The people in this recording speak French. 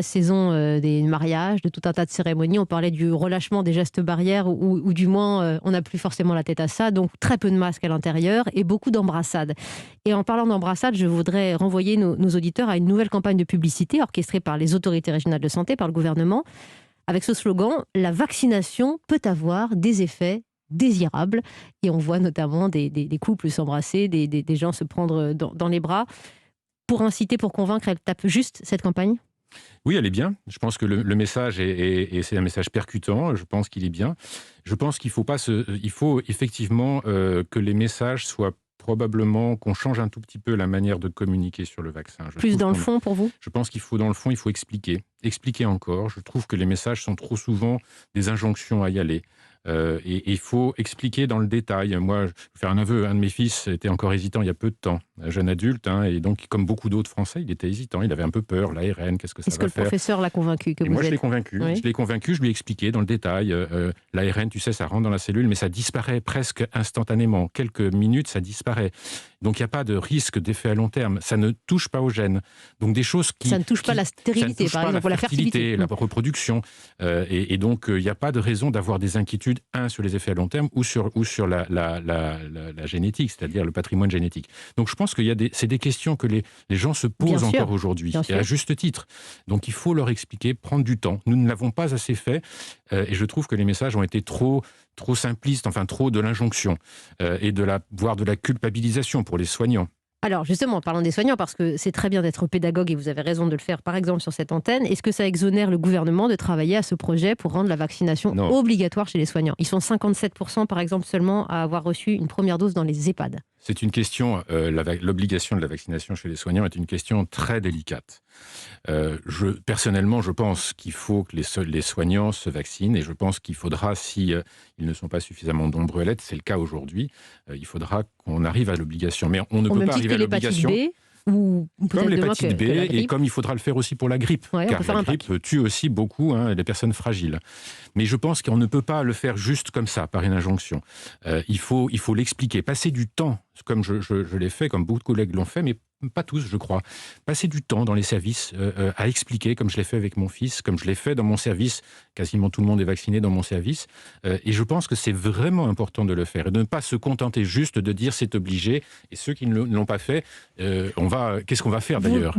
saison des mariages, de tout un tas de cérémonies. On parlait du relâchement des gestes barrières ou du moins on n'a plus forcément la tête à ça. Donc très peu de masques à l'intérieur et beaucoup d'embrassades. Et en parlant d'embrassades, je voudrais renvoyer nos auditeurs à une nouvelle campagne de publicité orchestrée par les autorités régionales de santé, par le gouvernement, avec ce slogan « La vaccination peut avoir des effets désirables ». Et on voit notamment des couples s'embrasser, des gens se prendre dans les bras. Pour inciter, pour convaincre, elle tape juste cette campagne ? Oui, elle est bien. Je pense que le message c'est un message percutant. Je pense qu'il est bien. Je pense qu'il faut il faut effectivement que les messages soient probablement qu'on change un tout petit peu la manière de communiquer sur le vaccin. Plus dans le fond pour vous ? Je pense qu'il faut, dans le fond, il faut expliquer encore. Je trouve que les messages sont trop souvent des injonctions à y aller. Et il faut expliquer dans le détail. Moi, je vais faire un aveu, un de mes fils était encore hésitant il y a peu de temps, un jeune adulte, et donc comme beaucoup d'autres Français, il était hésitant, il avait un peu peur, l'ARN, qu'est-ce que ça va faire ? Est-ce que le professeur l'a convaincu que et vous moi, êtes... je l'ai convaincu. Oui. Je l'ai convaincu, je lui ai expliqué dans le détail. L'ARN, tu sais, ça rentre dans la cellule, mais ça disparaît presque instantanément. Quelques minutes, ça disparaît. Donc, il n'y a pas de risque d'effet à long terme. Ça ne touche pas aux gènes. Donc, des choses qui... Ça ne touche pas la stérilité, par exemple, ou la fertilité. La reproduction. Et donc, il n'y a pas de raison d'avoir des inquiétudes, sur les effets à long terme ou sur la génétique, c'est-à-dire le patrimoine génétique. Donc, je pense qu'il y a c'est des questions que les gens se posent encore aujourd'hui, et à juste titre. Donc, il faut leur expliquer, prendre du temps. Nous ne l'avons pas assez fait, et je trouve que les messages ont été trop simplistes, enfin trop de l'injonction, et voire de la culpabilisation pour les soignants. Alors justement, parlons des soignants, parce que c'est très bien d'être pédagogue et vous avez raison de le faire, par exemple, sur cette antenne. Est-ce que ça exonère le gouvernement de travailler à ce projet pour rendre la vaccination obligatoire chez les soignants ? Ils sont 57% par exemple seulement à avoir reçu une première dose dans les EHPAD. C'est une question, l'obligation de la vaccination chez les soignants est une question très délicate. Personnellement, je pense qu'il faut que les soignants se vaccinent, et je pense qu'il faudra, si ils ne sont pas suffisamment nombreux à l'être, c'est le cas aujourd'hui, il faudra qu'on arrive à l'obligation. Mais on ne peut pas arriver à l'obligation. Comme l'hépatite B, et comme il faudra le faire aussi pour la grippe, car la grippe tue aussi beaucoup les personnes fragiles. Mais je pense qu'on ne peut pas le faire juste comme ça, par une injonction. Il faut l'expliquer, passer du temps, comme je l'ai fait, comme beaucoup de collègues l'ont fait, mais pas tous, je crois. Passer du temps dans les services à expliquer, comme je l'ai fait avec mon fils, comme je l'ai fait dans mon service. Quasiment tout le monde est vacciné dans mon service. Et je pense que c'est vraiment important de le faire et de ne pas se contenter juste de dire c'est obligé. Et ceux qui ne l'ont pas fait, qu'est-ce qu'on va faire d'ailleurs ?